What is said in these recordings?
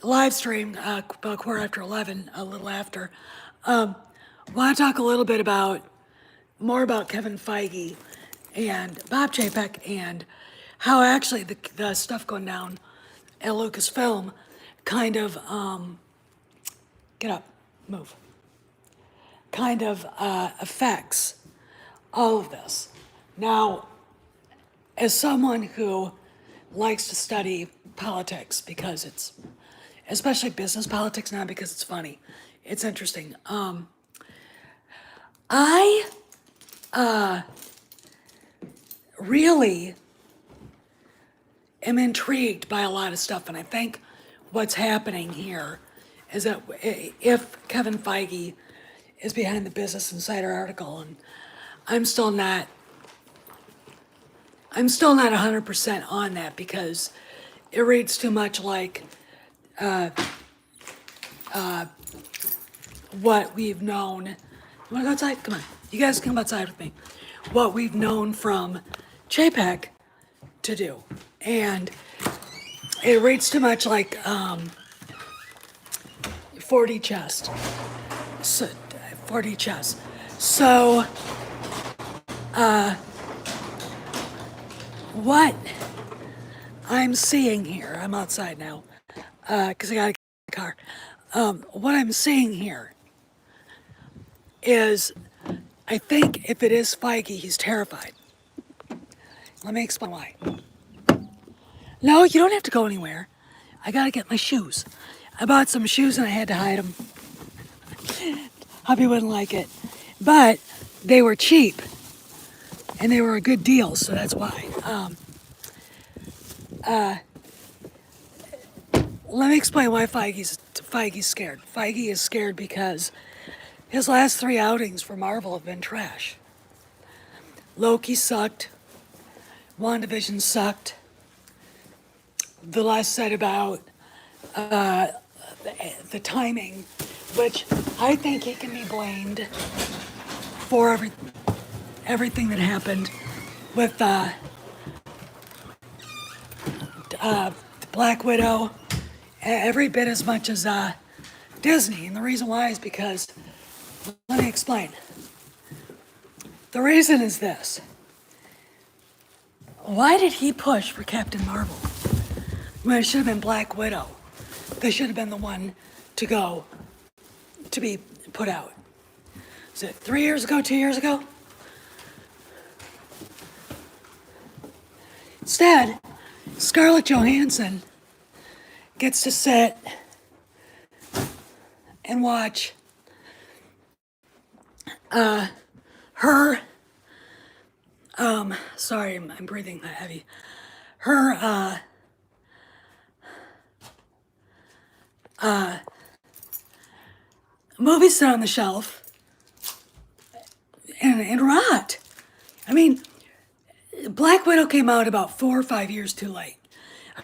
live stream about quarter after 11, a little after. Um, Want to talk a little bit about more about Kevin Feige and Bob Chapek and how actually the stuff going down at Lucasfilm kind of get up, move, kind of affects all of this. Now, as someone who likes to study politics because it's, especially business politics now because it's funny, it's interesting. I really am intrigued by a lot of stuff, and I think what's happening here is that if Kevin Feige is behind the Business Insider article, and I'm still not, I'm still not 100% on that because it reads too much like what we've known. You wanna go outside? Come on. You guys come outside with me. What we've known from Chapek to do. And it reads too much like 4D chest. So, 4D chess. So, what I'm seeing here, I'm outside now, because I gotta get in the car. What I'm seeing here is, I think if it is Feige, he's terrified. Let me explain why. No, you don't have to go anywhere. I gotta get my shoes. I bought some shoes and I had to hide them. Hubby wouldn't like it. But they were cheap and they were a good deal, so that's why. Let me explain why Feige's scared. Feige is scared because his last 3 outings for Marvel have been trash. Loki sucked. WandaVision sucked. The less said about the timing, which I think he can be blamed for everything that happened with Black Widow, every bit as much as Disney. And the reason why is because, let me explain. The reason is this. Why did he push for Captain Marvel when it should have been Black Widow? They should have been the one to go, to be put out. Is it 3 years ago, 2 years ago? Instead, Scarlett Johansson gets to sit and watch her, sorry, I'm breathing heavy. Her, movies sit on the shelf and rot. I mean, Black Widow came out about 4 or 5 years too late.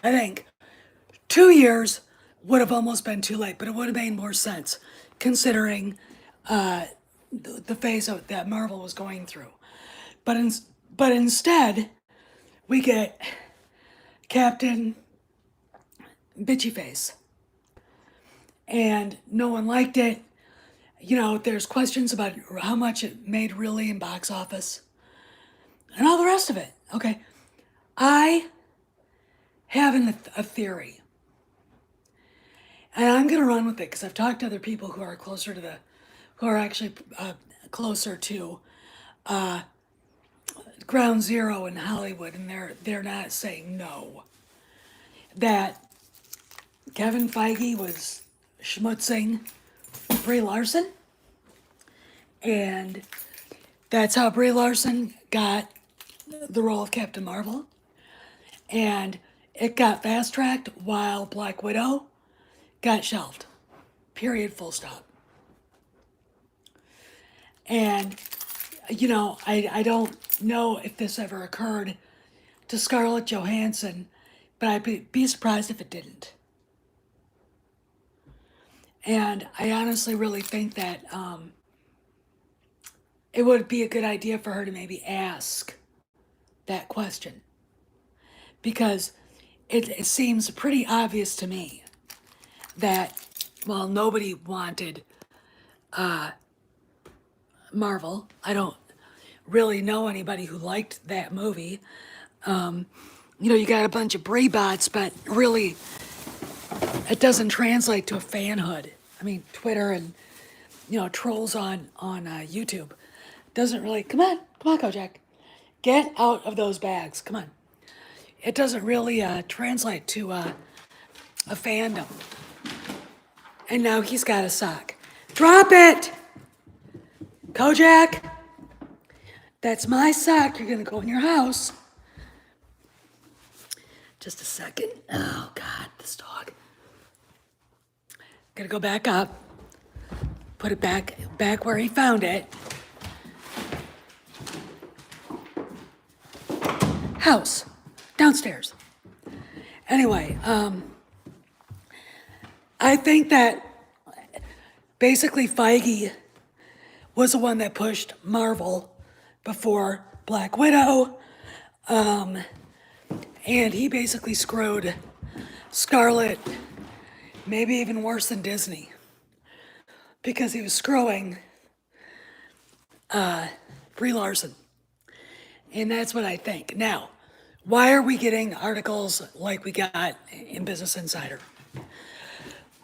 I think 2 years would have almost been too late, but it would have made more sense considering the phase that Marvel was going through. But instead, we get Captain Bitchy Face. And no one liked it. You know, there's questions about how much it made really in box office and all the rest of it. Okay, I have a theory, and I'm gonna run with it because I've talked to other people who are closer to who are actually closer to ground zero in Hollywood, and they're not saying no. That Kevin Feige was schmutzing Brie Larson, and that's how Brie Larson got the role of Captain Marvel, and it got fast-tracked while Black Widow got shelved. Period, full stop. And, you know, I don't know if this ever occurred to Scarlett Johansson, but I'd be surprised if it didn't. And I honestly really think that it would be a good idea for her to maybe ask that question. Because it seems pretty obvious to me that, well, nobody wanted Marvel. I don't really know anybody who liked that movie. You got a bunch of Braybots, but really, it doesn't translate to a fanhood. I mean, Twitter and trolls on YouTube doesn't really. Come on, Kojak, get out of those bags. Come on. It doesn't really translate to a fandom. And now he's got a sock. Drop it, Kojak. That's my sock. You're gonna go in your house. Just a second. Oh God, this dog. Gotta go back up. Put it back where he found it. House. Downstairs. Anyway, I think that basically Feige was the one that pushed Marvel before Black Widow. And he basically screwed Scarlett, maybe even worse than Disney, because he was screwing Brie Larson. And that's what I think. Now, why are we getting articles like we got in Business Insider?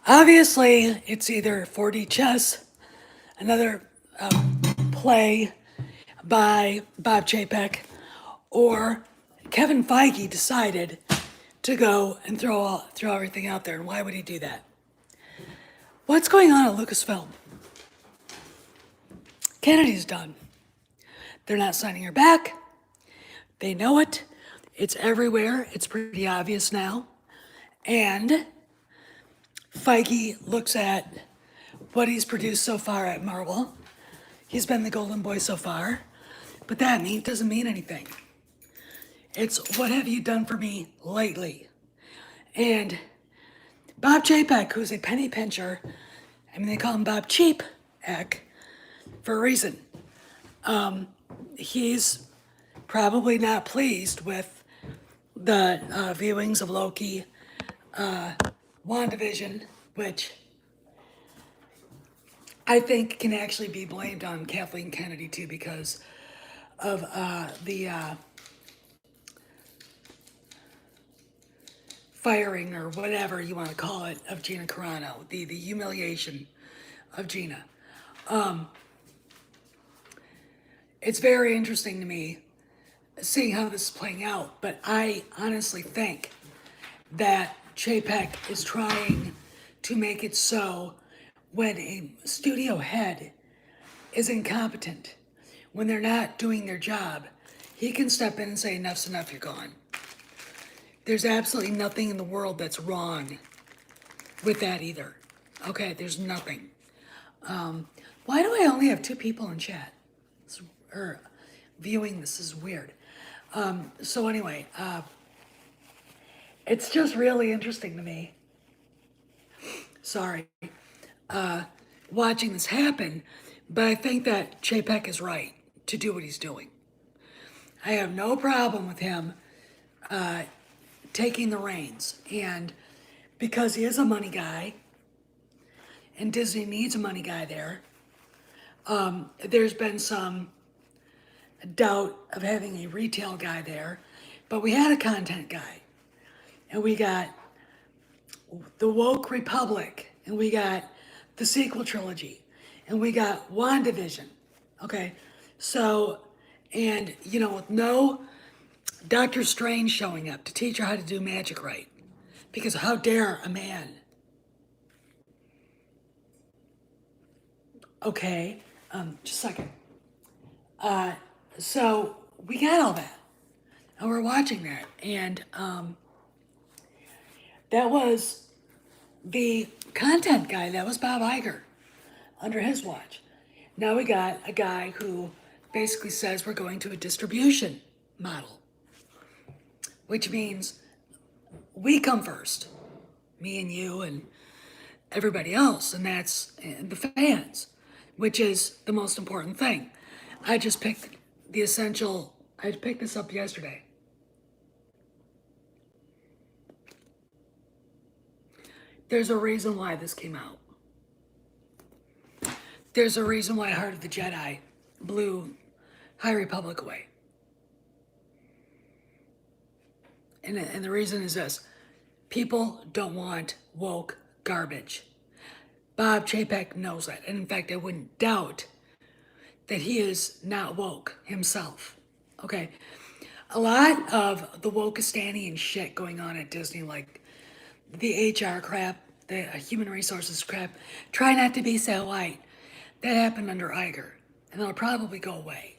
Obviously, it's either 4D Chess, another play by Bob Chapek, or Kevin Feige decided to go and throw everything out there. And why would he do that? What's going on at Lucasfilm? Kennedy's done. They're not signing her back. They know it. It's everywhere. It's pretty obvious now. And Feige looks at what he's produced so far at Marvel. He's been the golden boy so far. But that doesn't mean anything. It's what have you done for me lately? And Bob Chapek, who's a penny pincher, they call him Bob Cheap-ek for a reason. He's probably not pleased with the viewings of Loki, WandaVision, which I think can actually be blamed on Kathleen Kennedy too, because of the firing, or whatever you want to call it, of Gina Carano, the humiliation of Gina. It's very interesting to me seeing how this is playing out, but I honestly think that Chapek is trying to make it so when a studio head is incompetent, when they're not doing their job, he can step in and say, enough's enough, you're gone. There's absolutely nothing in the world that's wrong with that either. Okay, there's nothing. Why do I only have 2 people in chat? Or viewing this is weird. So anyway, it's just really interesting to me. Sorry. Watching this happen, but I think that Chapek is right to do what he's doing. I have no problem with him taking the reins, and because he is a money guy, and Disney needs a money guy there, there's been some doubt of having a retail guy there, but we had a content guy, and we got the Woke Republic, and we got the sequel trilogy, and we got WandaVision. Okay, so, and with no Doctor Strange showing up to teach her how to do magic right, because how dare a man? Okay, just a second. So we got all that, and we're watching that, and that was the content guy. That was Bob Iger under his watch. Now we got a guy who basically says we're going to a distribution model, which means we come first, me and you and everybody else, and that's the fans, which is the most important thing. I just picked I picked this up yesterday. There's a reason why this came out. There's a reason why Heart of the Jedi blew High Republic away. And the reason is this. People don't want woke garbage. Bob Chapek knows that. And in fact, I wouldn't doubt that he is not woke himself. Okay? A lot of the Wokistanian shit going on at Disney, like the HR crap, the human resources crap, try not to be so white. That happened under Iger, and that'll probably go away.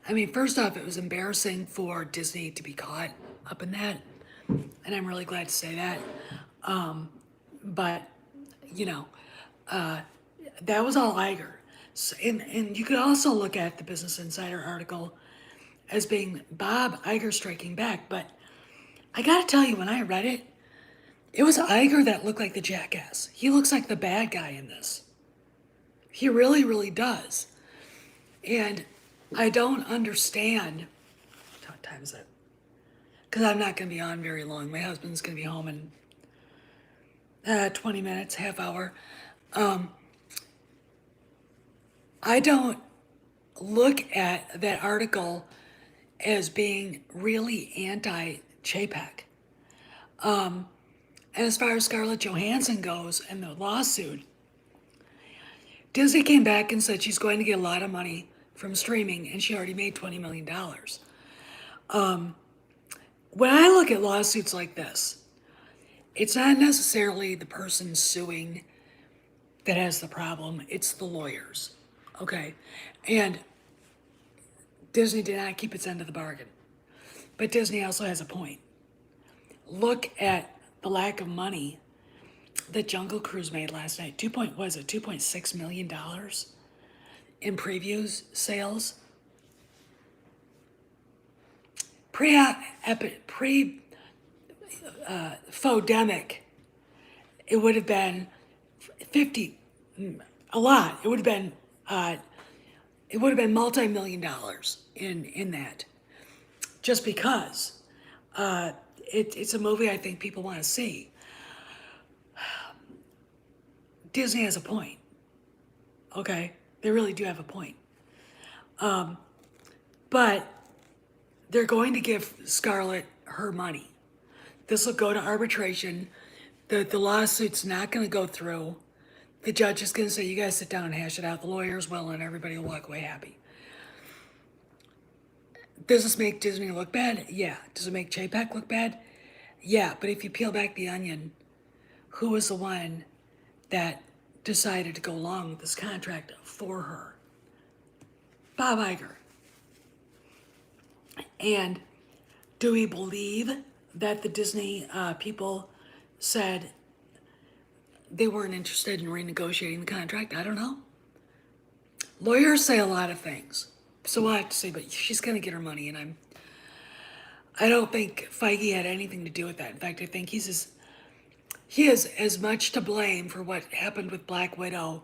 I mean, first off, it was embarrassing for Disney to be caught up in that, and I'm really glad to say that. But, you know, that was all Iger. So, and you could also look at the Business Insider article as being Bob Iger striking back, but I gotta tell you, when I read it, it was Iger that looked like the jackass. He looks like the bad guy in this. He really, really does. And I don't understand. What time is it? Because I'm not going to be on very long. My husband's going to be home in 20 minutes, half hour. I don't look at that article as being really anti-Chapek. And as far as Scarlett Johansson goes and the lawsuit, Disney came back and said she's going to get a lot of money from streaming, and she already made $20 million. When I look at lawsuits like this, it's not necessarily the person suing that has the problem, it's the lawyers. Okay? And Disney did not keep its end of the bargain. But Disney also has a point. Look at the lack of money that Jungle Cruise made last night. $2.6 million in previews sales. Pre-fodemic, it would have been 50, a lot. It would have been multi-million dollars in that, just because it's a movie I think people want to see. Disney has a point. Okay, they really do have a point. But they're going to give Scarlett her money. This will go to arbitration. The lawsuit's not going to go through. The judge is going to say, you guys sit down and hash it out. The lawyers will, and everybody will walk away happy. Does this make Disney look bad? Yeah. Does it make Chapek look bad? Yeah. But if you peel back the onion, who was the one that decided to go along with this contract for her? Bob Iger. And do we believe that the Disney people said they weren't interested in renegotiating the contract? I don't know. Lawyers say a lot of things, so we'll have to see. But she's going to get her money, and I don't think Feige had anything to do with that. In fact, I think he is as much to blame for what happened with Black Widow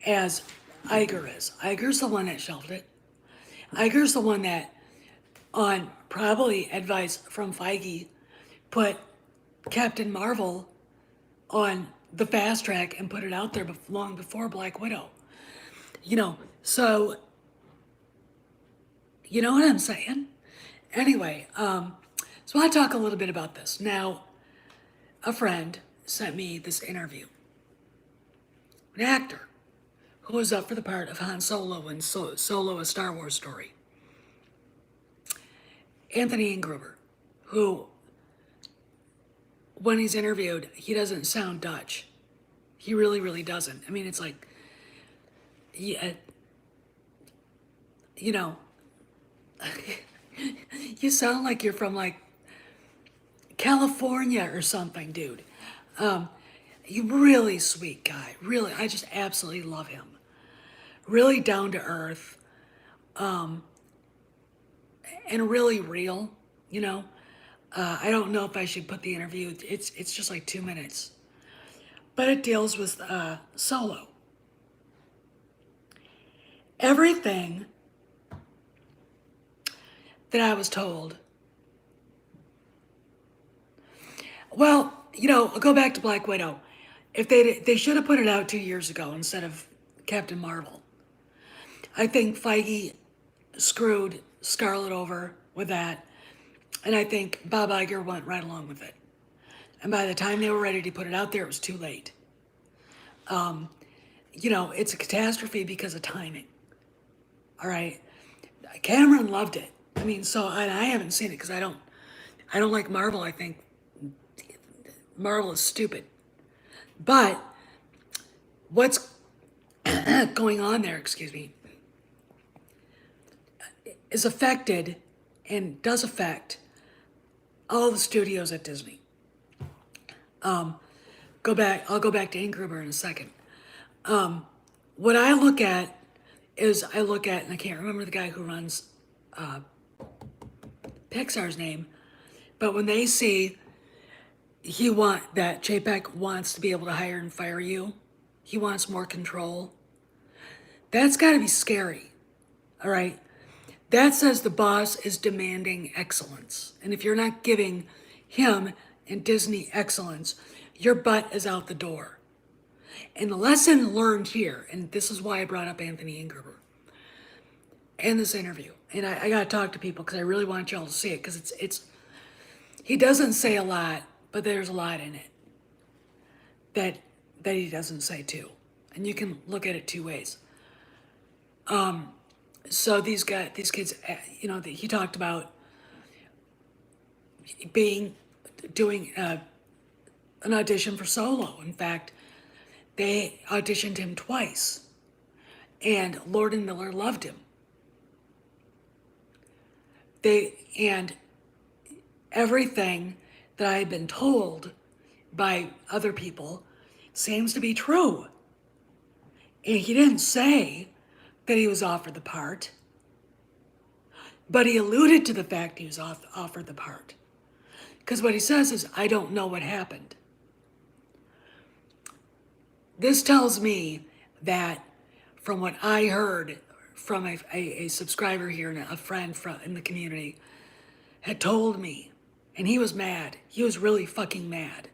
as Iger is. Iger's the one that shelved it. Iger's the one that, on probably advice from Feige, put Captain Marvel on the fast track and put it out there long before Black Widow. So, you know what I'm saying? Anyway, so I talk a little bit about this. Now, a friend sent me this interview. An actor who was up for the part of Han Solo in Solo, a Star Wars Story. Anthony Ingruber, who, when he's interviewed, he doesn't sound Dutch. He really, really doesn't. I mean, it's like, yeah, you sound like you're from like California or something, dude. You really sweet guy. Really, I just absolutely love him. Really down to earth. And really real, I don't know if I should put the interview. It's just like 2 minutes, but it deals with Solo. Everything that I was told. Well, I'll go back to Black Widow. If they should have put it out 2 years ago instead of Captain Marvel. I think Feige screwed Scarlet over with that, and I think Bob Iger went right along with it. And by the time they were ready to put it out there, it was too late. It's a catastrophe because of timing. All right, Cameron loved it. I mean, and I haven't seen it because I don't like Marvel. I think Marvel is stupid. But what's going on there, excuse me, is affected and does affect all the studios at Disney. I'll go back to Ann Gruber in a second. What I look at, and I can't remember the guy who runs Pixar's name, but when they see that Chapek wants to be able to hire and fire you, he wants more control. That's got to be scary. All right. That says the boss is demanding excellence. And if you're not giving him and Disney excellence, your butt is out the door. And the lesson learned here, and this is why I brought up Anthony Ingruber in this interview, and I got to talk to people because I really want y'all to see it, because he doesn't say a lot, but there's a lot in it that he doesn't say too. And you can look at it two ways. So these kids, he talked about doing an audition for Solo. In fact, they auditioned him twice, and Lord and Miller loved him. And everything that I had been told by other people seems to be true. And he didn't say that he was offered the part, but he alluded to the fact he was offered the part. Because what he says is, I don't know what happened. This tells me that, from what I heard from a subscriber here and a friend in the community, had told me, and he was mad. He was really fucking mad.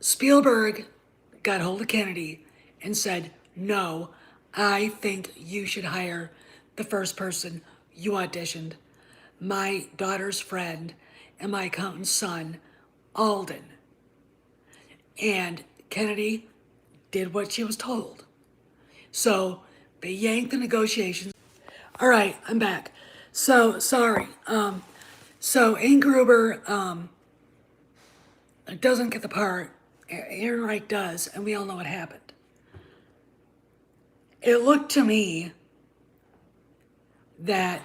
Spielberg got hold of Kennedy and said, no, I think you should hire the first person you auditioned, my daughter's friend and my accountant's son, Alden. And Kennedy did what she was told. So they yanked the negotiations. All right, I'm back. So, sorry. So Ann Gruber doesn't get the part. Aaron Reich does, and we all know what happened. It looked to me that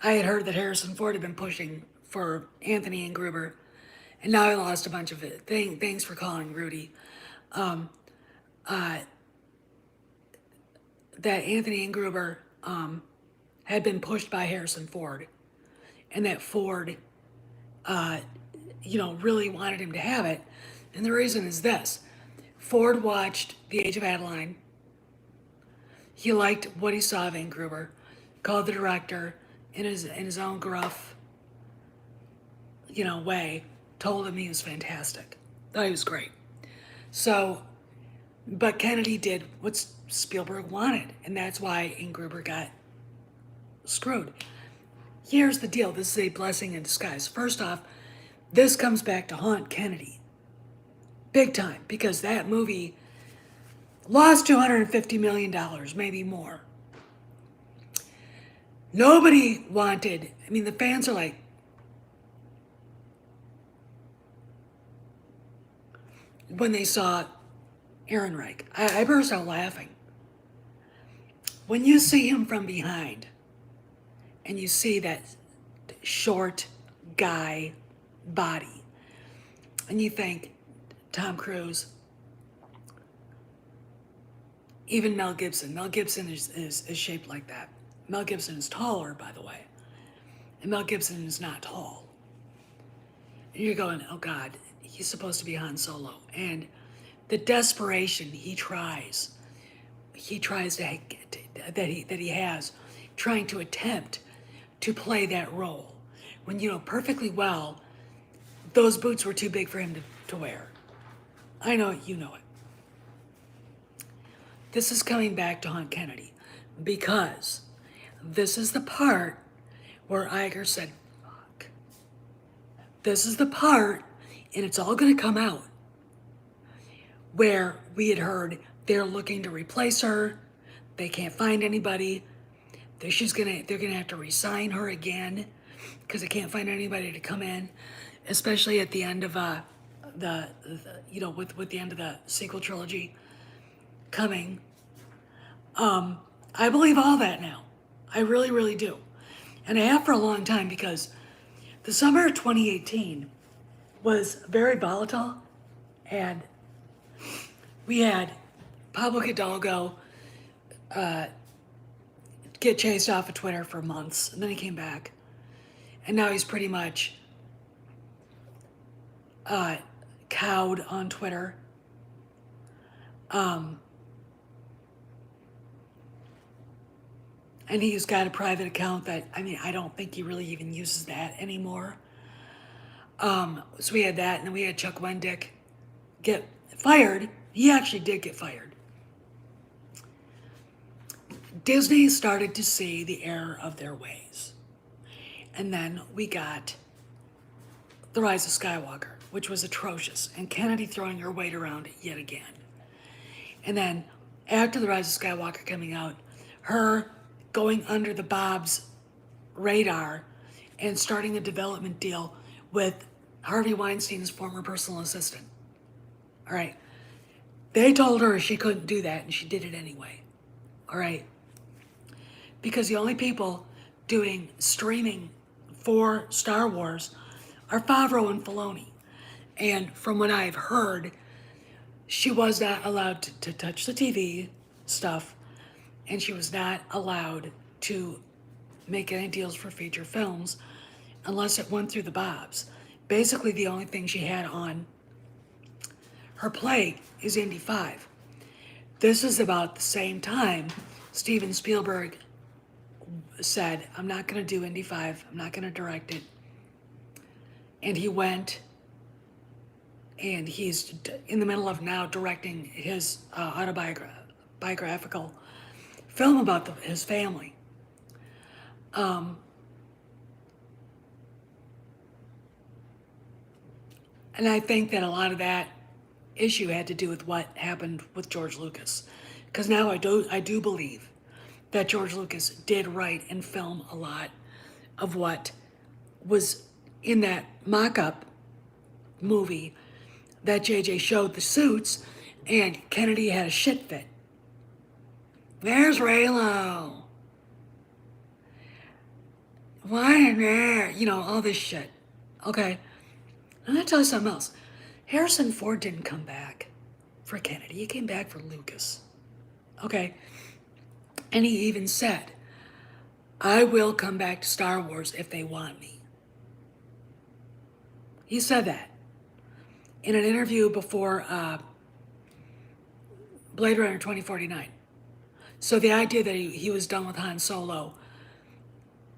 I had heard that Harrison Ford had been pushing for Anthony and Gruber, and now I lost a bunch of it. Thanks for calling, Rudy. That Anthony and Gruber had been pushed by Harrison Ford, and that Ford, really wanted him to have it. And the reason is this: Ford watched The Age of Adeline. He liked what he saw of Ann Gruber, called the director in his own gruff, way, told him he was fantastic, thought he was great. So, but Kennedy did what Spielberg wanted, and that's why Ann Gruber got screwed. Here's the deal. This is a blessing in disguise. First off, this comes back to haunt Kennedy big time, because that movie lost $250 million, maybe more. Nobody wanted, the fans are like, when they saw Aaron Reich, I burst out laughing. When you see him from behind, and you see that short guy body, and you think, Tom Cruise, even Mel Gibson is shaped like that. Mel Gibson is taller, by the way, and Mel Gibson is not tall. And you're going, oh God, he's supposed to be Han Solo. And the desperation he tries that he has, trying to attempt to play that role, when you know perfectly well those boots were too big for him to wear. I know it, you know it. This is coming back to haunt Kennedy because this is the part where Iger said, fuck. This is the part, and it's all going to come out, where we had heard they're looking to replace her. They can't find anybody. They're gonna have to re-sign her again because they can't find anybody to come in, especially at the end of the with the end of the sequel trilogy coming. I believe all that now. I really, really do. And I have for a long time because the summer of 2018 was very volatile, and we had Pablo Hidalgo get chased off of Twitter for months, and then he came back. And now he's pretty much cowed on Twitter. And he's got a private account that, I mean, I don't think he really even uses that anymore. So we had that, and then we had Chuck Wendick get fired. He actually did get fired. Disney started to see the error of their ways. And then we got The Rise of Skywalker, which was atrocious, and Kennedy throwing her weight around yet again. And then after The Rise of Skywalker coming out, her going under the Bob's radar and starting a development deal with Harvey Weinstein's former personal assistant. All right. They told her she couldn't do that, and she did it anyway. All right. Because the only people doing streaming for Star Wars are Favreau and Filoni. And from what I've heard, she was not allowed to touch the TV stuff, and she was not allowed to make any deals for feature films unless it went through the Bobs. Basically, the only thing she had on her plate is Indy 5. This is about the same time Steven Spielberg said, I'm not going to do Indy 5, I'm not going to direct it. And he went, and he's in the middle of now directing his autobiographical film about his family. And I think that a lot of that issue had to do with what happened with George Lucas. Because now I do believe that George Lucas did write and film a lot of what was in that mock-up movie that JJ showed the suits, and Kennedy had a shit fit. There's Raylo. Why in there? You know, all this shit. Okay. I'm going to tell you something else. Harrison Ford didn't come back for Kennedy. He came back for Lucas. Okay. And he even said, I will come back to Star Wars if they want me. He said that in an interview before Blade Runner 2049. So the idea that he was done with Han Solo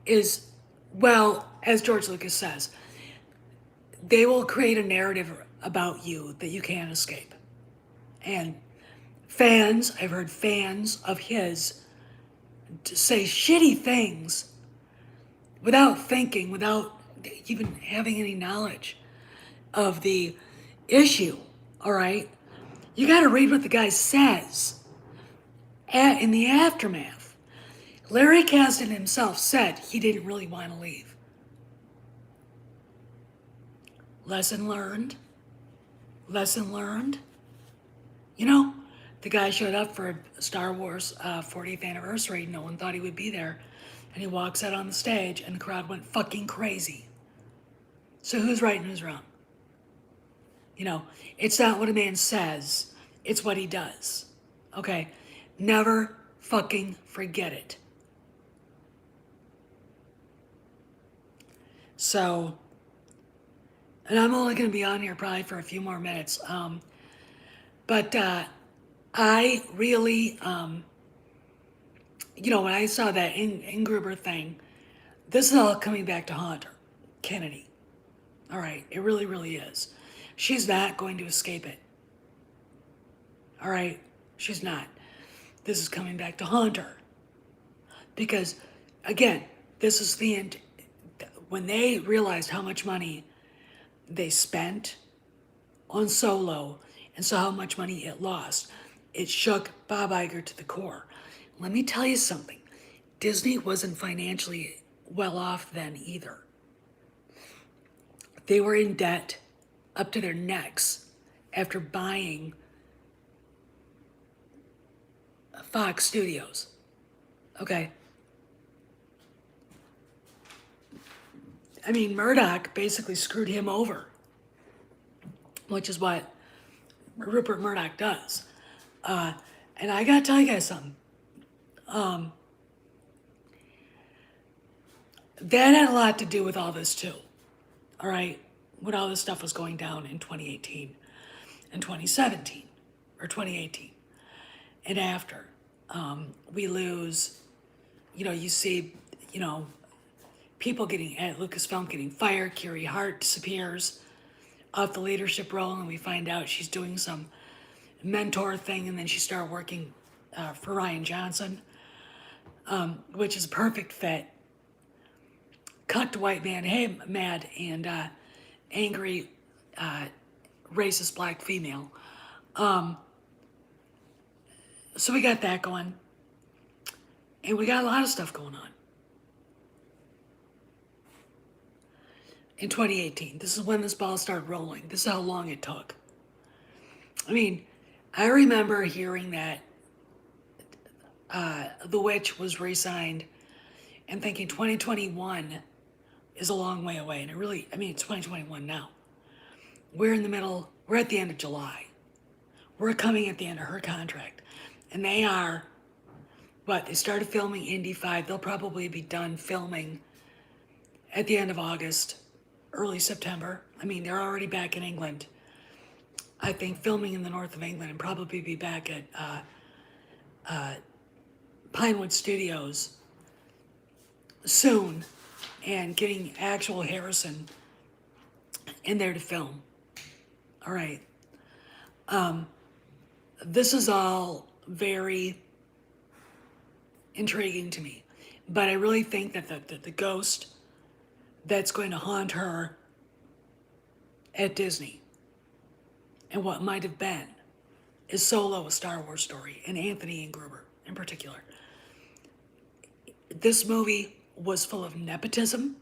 is, well, as George Lucas says, they will create a narrative about you that you can't escape. And I've heard fans of his say shitty things without thinking, without even having any knowledge of the issue, all right? You got to read what the guy says in the aftermath. Larry Kasdan himself said he didn't really want to leave. Lesson learned. Lesson learned. You know, the guy showed up for Star Wars 40th anniversary. No one thought he would be there. And he walks out on the stage, and the crowd went fucking crazy. So who's right and who's wrong? You know, it's not what a man says. It's what he does. Okay? Never fucking forget it. So, and I'm only going to be on here probably for a few more minutes. But I really, you know, when I saw that Ingruber thing, this is all coming back to haunt her. Kennedy. All right, it really, really is. She's not going to escape it. All right, she's not. This is coming back to haunt her. Because, again, this is the end. When they realized how much money they spent on Solo and saw how much money it lost, it shook Bob Iger to the core. Let me tell you something. Disney wasn't financially well off then either. They were in debt up to their necks after buying Fox Studios. Okay. I mean, Murdoch basically screwed him over, which is what Rupert Murdoch does. And I gotta tell you guys something. That had a lot to do with all this too. All right, when all this stuff was going down in 2018 and 2017 or 2018 and after, we lose. You see, people getting at Lucasfilm getting fired. Carrie Hart disappears off the leadership role, and we find out she's doing some mentor thing, and then she started working for Rian Johnson, which is a perfect fit. Cucked white man, hey, mad and angry, racist black female. So we got that going, and we got a lot of stuff going on. In 2018, this is when this ball started rolling. This is how long it took. I mean, I remember hearing that The Witch was re-signed and thinking 2021 is a long way away. And it's 2021 now. We're at the end of July. We're coming at the end of her contract. And they are, they started filming Indy 5. They'll probably be done filming at the end of August, early September. I mean, they're already back in England. I think filming in the north of England and probably be back at Pinewood Studios soon and getting actual Harrison in there to film. All right. This is all very intriguing to me, but I really think that the ghost that's going to haunt her at Disney and what might have been is Solo, a Star Wars story, and Anthony and Gruber in particular. This movie was full of nepotism,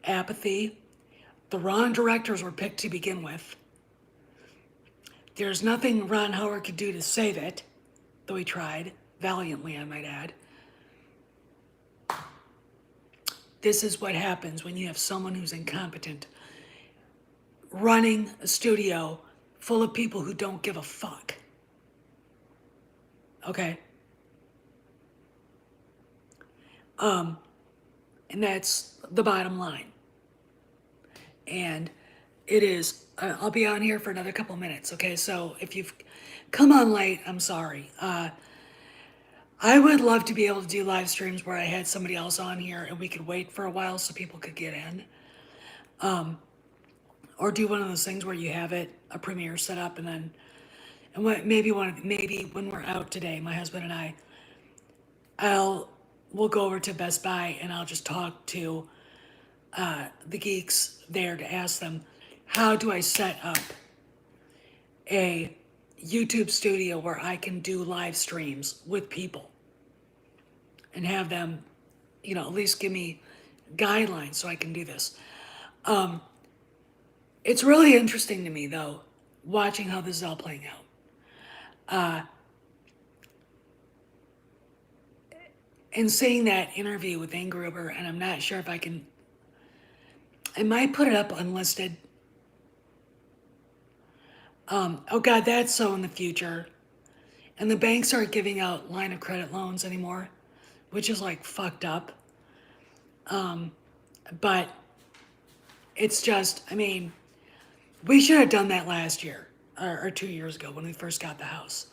apathy. The wrong directors were picked to begin with. There's nothing Ron Howard could do to save it, though he tried, valiantly, I might add. This is what happens when you have someone who's incompetent running a studio full of people who don't give a fuck. Okay? And that's the bottom line. And it is, I'll be on here for another couple minutes, okay? So if you've come on late, I'm sorry. I would love to be able to do live streams where I had somebody else on here and we could wait for a while so people could get in. Or do one of those things where you have a premiere set up and maybe when we're out today, my husband and we'll go over to Best Buy and I'll just talk to the geeks there to ask them, how do I set up a YouTube studio where I can do live streams with people and have them, at least give me guidelines so I can do this. It's really interesting to me, though, watching how this is all playing out. And seeing that interview with Ann Gruber, and I'm not sure if I might put it up unlisted. Oh God, that's so in the future. And the banks aren't giving out line of credit loans anymore, which is like fucked up. But it's just, we should have done that last year or 2 years ago when we first got the house.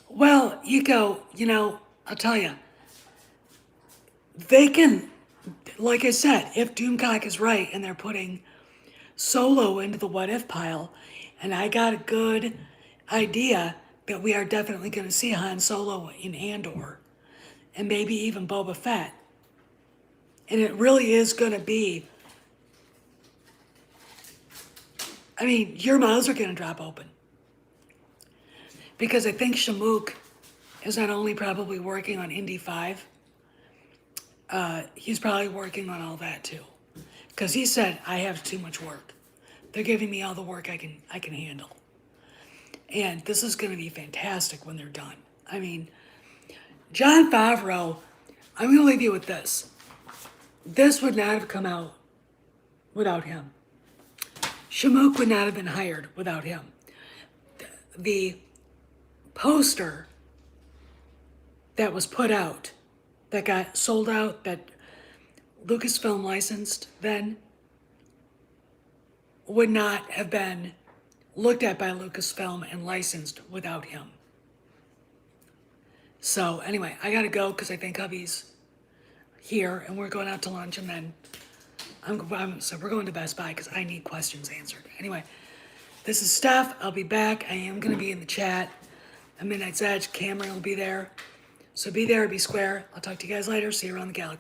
Well, I'll tell you, they can, like I said, if Doomcock is right and they're putting Solo into the what if pile, and I got a good idea that we are definitely going to see Han Solo in Andor, and maybe even Boba Fett. And it really is going to be, I mean, your mouths are going to drop open. Because I think Shamook is not only probably working on Indy 5, he's probably working on all that too. Because he said, I have too much work. They're giving me all the work I can handle. And this is going to be fantastic when they're done. I mean, Jon Favreau, I'm going to leave you with this. This would not have come out without him. Shamook would not have been hired without him. The poster that was put out, that got sold out, that Lucasfilm licensed then, would not have been looked at by Lucasfilm and licensed without him. So anyway, I gotta go because I think hubby's here and we're going out to lunch, and then so we're going to Best Buy because I need questions answered. Anyway, this is Steph. I'll be back. I am gonna be in the chat at Midnight's Edge. Cameron will be there. So be there, be square. I'll talk to you guys later. See you around the galaxy.